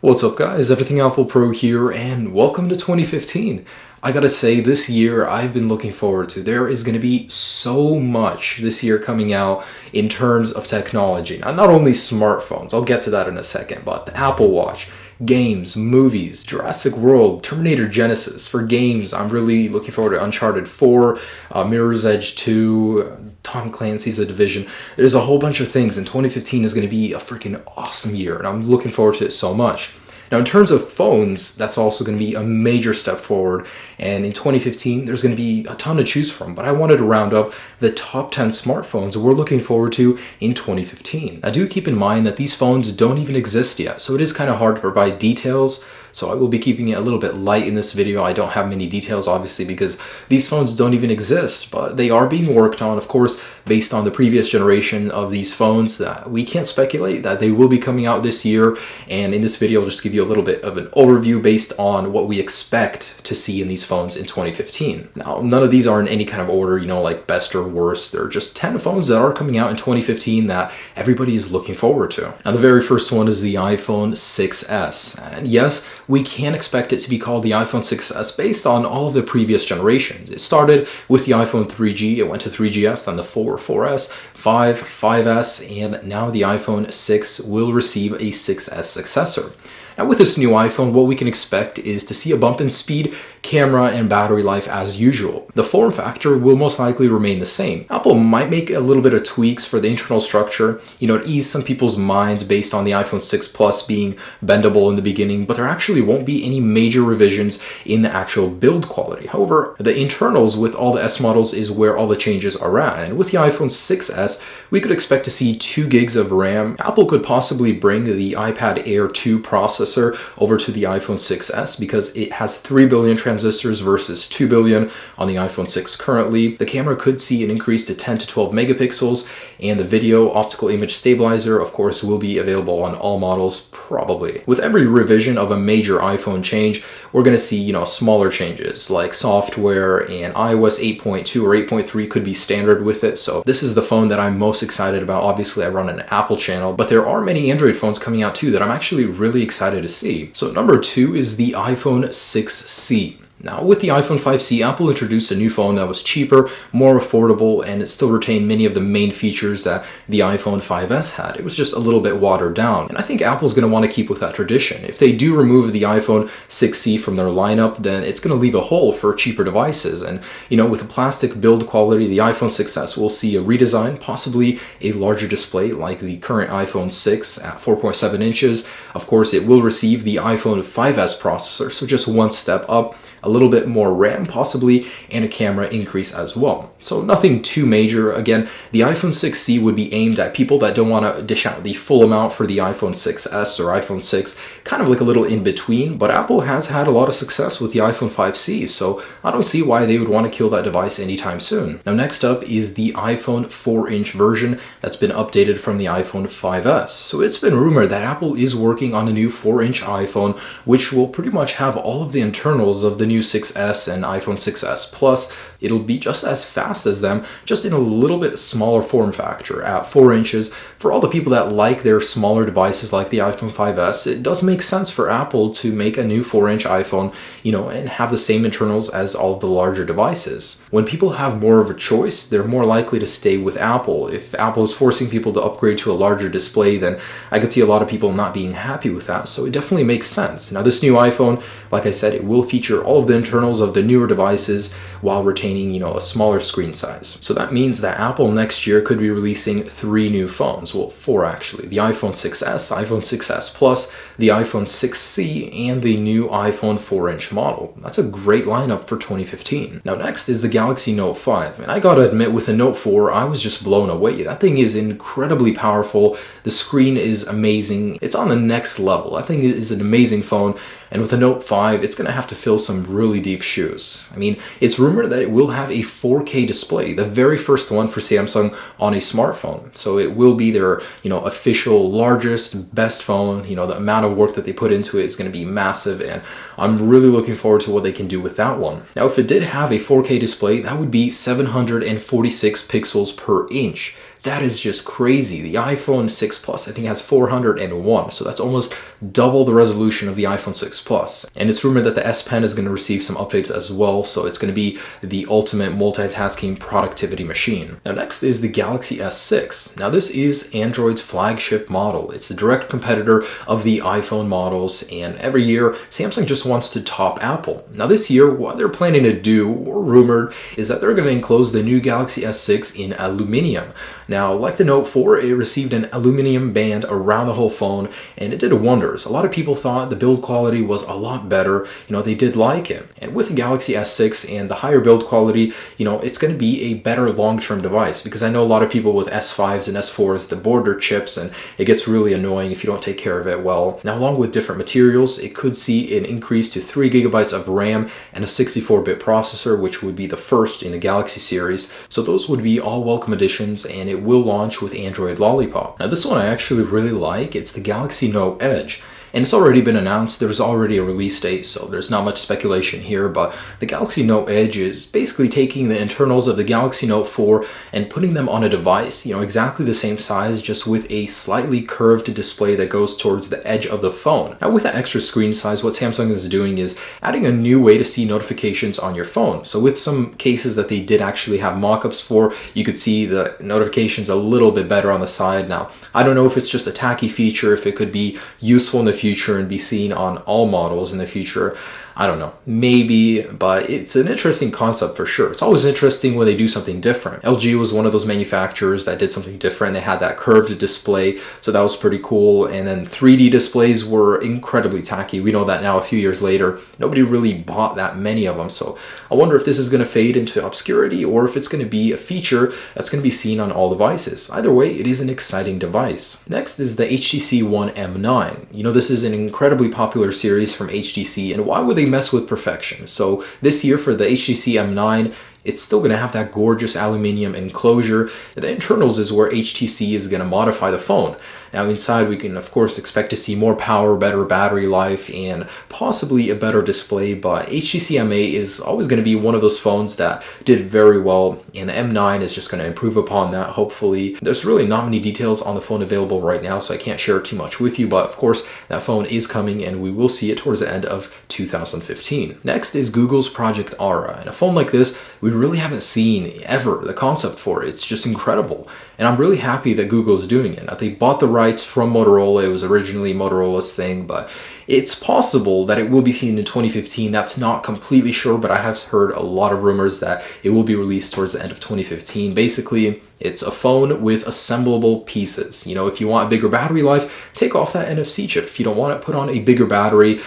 What's up guys, Everything Apple Pro here and welcome to 2015. I gotta say, this year I've been looking forward to. There is gonna be so much this year coming out in terms of technology. Now, not only smartphones, I'll get to that in a second, but the Apple Watch, games, movies, Jurassic World, Terminator Genesis. For games, I'm really looking forward to Uncharted 4, Mirror's Edge 2, Tom Clancy's The Division. There's a whole bunch of things, and 2015 is going to be a freaking awesome year, and I'm looking forward to it so much. Now, in terms of phones, that's also going to be a major step forward, and in 2015, there's going to be a ton to choose from, but I wanted to round up the top 10 smartphones we're looking forward to in 2015. Now, do keep in mind that these phones don't even exist yet, so it is kind of hard to provide details, so I will be keeping it a little bit light in this video. I don't have many details, obviously, because these phones don't even exist, but they are being worked on, of course, based on the previous generation of these phones that we can't speculate that they will be coming out this year. And in this video, I'll just give you a little bit of an overview based on what we expect to see in these phones in 2015. Now, none of these are in any kind of order, like best or worst. They're just 10 phones that are coming out in 2015 that everybody is looking forward to. Now, the very first one is the iPhone 6s. And yes, we can expect it to be called the iPhone 6s based on all of the previous generations. It started with the iPhone 3G, it went to 3GS, then the 4S, 5S, and now the iPhone 6 will receive a 6S successor. Now, with this new iPhone, what we can expect is to see a bump in speed, camera, and battery life as usual. The form factor will most likely remain the same. Apple might make a little bit of tweaks for the internal structure, to ease some people's minds based on the iPhone 6 Plus being bendable in the beginning, but there actually won't be any major revisions in the actual build quality. However, the internals with all the S models is where all the changes are at, and with the iPhone 6s, we could expect to see 2 gigs of RAM. Apple could possibly bring the iPad Air 2 processor over to the iPhone 6s because it has 3 billion transistors versus 2 billion on the iPhone 6 currently. The camera could see an increase to 10 to 12 megapixels, and the video optical image stabilizer, of course, will be available on all models probably. With every revision of a major iPhone change, we're going to see, smaller changes like software, and iOS 8.2 or 8.3 could be standard with it. So this is the phone that I'm most excited about. Obviously, I run an Apple channel, but there are many Android phones coming out too that I'm actually really excited to see. So number 2 is the iPhone 6C. Now, with the iPhone 5C, Apple introduced a new phone that was cheaper, more affordable, and it still retained many of the main features that the iPhone 5S had. It was just a little bit watered down, and I think Apple's going to want to keep with that tradition. If they do remove the iPhone 6C from their lineup, then it's going to leave a hole for cheaper devices. And, with a plastic build quality, the iPhone 6S will see a redesign, possibly a larger display like the current iPhone 6 at 4.7 inches. Of course, it will receive the iPhone 5S processor, so just one step up. A little bit more RAM possibly, and a camera increase as well. So nothing too major. Again, the iPhone 6C would be aimed at people that don't want to dish out the full amount for the iPhone 6S or iPhone 6, kind of like a little in between, but Apple has had a lot of success with the iPhone 5C, so I don't see why they would want to kill that device anytime soon. Now, next up is the iPhone 4-inch version that's been updated from the iPhone 5S. So it's been rumored that Apple is working on a new 4-inch iPhone, which will pretty much have all of the internals of the new 6S and iPhone 6S Plus. It'll be just as fast as them, just in a little bit smaller form factor at 4 inches. For all the people that like their smaller devices like the iPhone 5S, it does make sense for Apple to make a new 4-inch iPhone, and have the same internals as all of the larger devices. When people have more of a choice, they're more likely to stay with Apple. If Apple is forcing people to upgrade to a larger display, then I could see a lot of people not being happy with that, so it definitely makes sense. Now, this new iPhone, like I said, it will feature all of the internals of the newer devices while retaining, a smaller screen size. So that means that Apple next year could be releasing 3 new phones. Well, 4 actually. The iPhone 6S, iPhone 6S Plus, the iPhone 6C, and the new iPhone 4-inch model. That's a great lineup for 2015. Now, next is the Galaxy Note 5. And I gotta admit, with the Note 4, I was just blown away. That thing is incredibly powerful. The screen is amazing. It's on the next level. That thing is an amazing phone. And with the Note 5, it's going to have to fill some really deep shoes. I mean, it's rumored that it will have a 4K display, the very first one for Samsung on a smartphone. So it will be their, official largest, best phone. The amount of work that they put into it is going to be massive, and I'm really looking forward to what they can do with that one. Now, if it did have a 4K display, that would be 746 pixels per inch. That is just crazy. The iPhone 6 Plus, I think, has 401, so that's almost double the resolution of the iPhone 6 Plus. And it's rumored that the S Pen is going to receive some updates as well, so it's going to be the ultimate multitasking productivity machine. Now next is the Galaxy S6. Now this is Android's flagship model. It's the direct competitor of the iPhone models, and every year Samsung just wants to top Apple. Now this year, what they're planning to do, or rumored, is that they're going to enclose the new Galaxy S6 in aluminum. Now, like the Note 4, it received an aluminum band around the whole phone, and it did wonders. A lot of people thought the build quality was a lot better. They did like it. And with the Galaxy S6 and the higher build quality, it's going to be a better long-term device, because I know a lot of people with S5s and S4s that board their chips, and it gets really annoying if you don't take care of it well. Now, along with different materials, it could see an increase to 3 gigabytes of RAM and a 64-bit processor, which would be the first in the Galaxy series. So those would be all welcome additions, and it will launch with Android Lollipop. Now this one I actually really like. It's the Galaxy Note Edge. And it's already been announced. There's already a release date, so there's not much speculation here, but the Galaxy Note Edge is basically taking the internals of the Galaxy Note 4 and putting them on a device, exactly the same size, just with a slightly curved display that goes towards the edge of the phone. Now with that extra screen size, what Samsung is doing is adding a new way to see notifications on your phone. So with some cases that they did actually have mock-ups for, you could see the notifications a little bit better on the side. Now, I don't know if it's just a tacky feature, if it could be useful in the future and be seen on all models in the future. I don't know, maybe, but it's an interesting concept for sure. It's always interesting when they do something different. LG was one of those manufacturers that did something different. They had that curved display, so that was pretty cool. And then 3D displays were incredibly tacky. We know that now a few years later. Nobody really bought that many of them, so I wonder if this is going to fade into obscurity or if it's going to be a feature that's going to be seen on all devices. Either way, it is an exciting device. Next is the HTC One M9. This is an incredibly popular series from HTC, and why would they mess with perfection? So this year for the HTC M9, it's still going to have that gorgeous aluminum enclosure. The internals is where HTC is going to modify the phone. Now inside we can of course expect to see more power, better battery life, and possibly a better display, but HTC M8 is always going to be one of those phones that did very well, and the M9 is just going to improve upon that, hopefully. There's really not many details on the phone available right now, so I can't share too much with you, but of course that phone is coming and we will see it towards the end of 2015. Next is Google's Project Ara, and a phone like this we really haven't seen ever the concept for it. It's just incredible, and I'm really happy that Google's doing it. Now, they bought the rights from Motorola. It was originally Motorola's thing, but it's possible that it will be seen in 2015. That's not completely sure, but I have heard a lot of rumors that it will be released towards the end of 2015. Basically, it's a phone with assemblable pieces. If you want a bigger battery life, take off that NFC chip. If you don't want it, put on a bigger battery.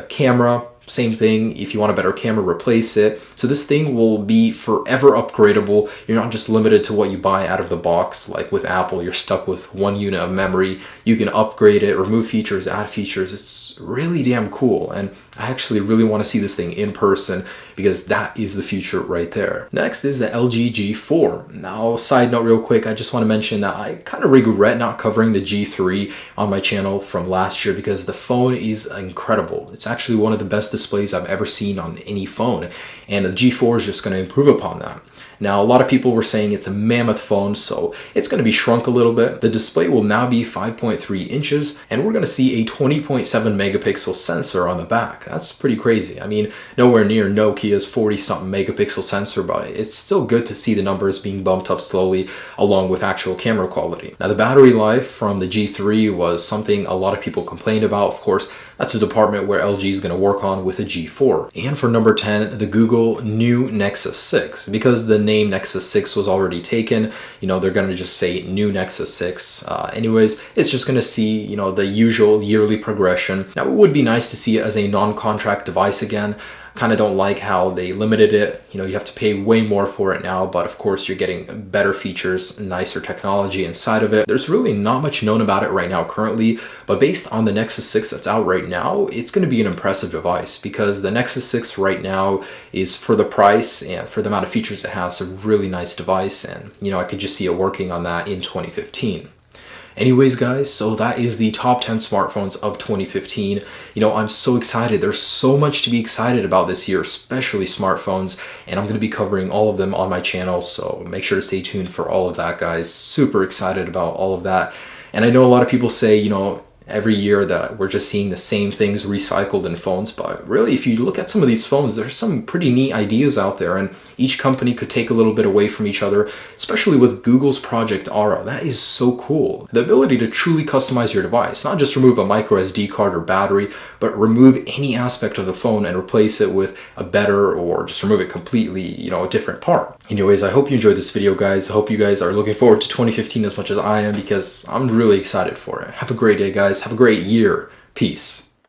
Camera, same thing. If you want a better camera, replace it. So this thing will be forever upgradable. You're not just limited to what you buy out of the box. Like with Apple, you're stuck with one unit of memory. You can upgrade it, remove features, add features. It's really damn cool. And I actually really want to see this thing in person, because that is the future right there. Next is the LG G4. Now, side note real quick, I just want to mention that I kind of regret not covering the G3 on my channel from last year, because the phone is incredible. It's actually one of the best displays I've ever seen on any phone, and the G4 is just going to improve upon that. Now, a lot of people were saying it's a mammoth phone, so it's going to be shrunk a little bit. The display will now be 5.3 inches, and we're going to see a 20.7 megapixel sensor on the back. That's pretty crazy. I mean, nowhere near Nokia's 40-something megapixel sensor, but it's still good to see the numbers being bumped up slowly along with actual camera quality. Now, the battery life from the G3 was something a lot of people complained about. Of course, that's a department where LG is going to work on with a G4. And for number 10, the Google new Nexus 6. Because the name Nexus 6 was already taken, they're going to just say new Nexus 6. Anyways, it's just going to see, the usual yearly progression. Now, it would be nice to see it as a non-contract device again. Kind of don't like how they limited it. You have to pay way more for it now, but of course you're getting better features, nicer technology inside of it. There's really not much known about it right now currently, but based on the Nexus 6 that's out right now, it's going to be an impressive device, because the Nexus 6 right now is, for the price and for the amount of features it has, a really nice device, and I could just see it working on that in 2015. Anyways, guys, so that is the top 10 smartphones of 2015. You know, I'm so excited. There's so much to be excited about this year, especially smartphones, and I'm going to be covering all of them on my channel, so make sure to stay tuned for all of that, guys. Super excited about all of that. And I know a lot of people say, you know, every year that we're just seeing the same things recycled in phones, but really, if you look at some of these phones, there's some pretty neat ideas out there, and each company could take a little bit away from each other, especially with Google's Project Ara. That is so cool. The ability to truly customize your device, not just remove a micro SD card or battery, but remove any aspect of the phone and replace it with a better, or just remove it completely, you know, a different part. Anyways, I hope you enjoyed this video, guys. I hope you guys are looking forward to 2015 as much as I am, because I'm really excited for it. Have a great day, guys. Have a great year. Peace.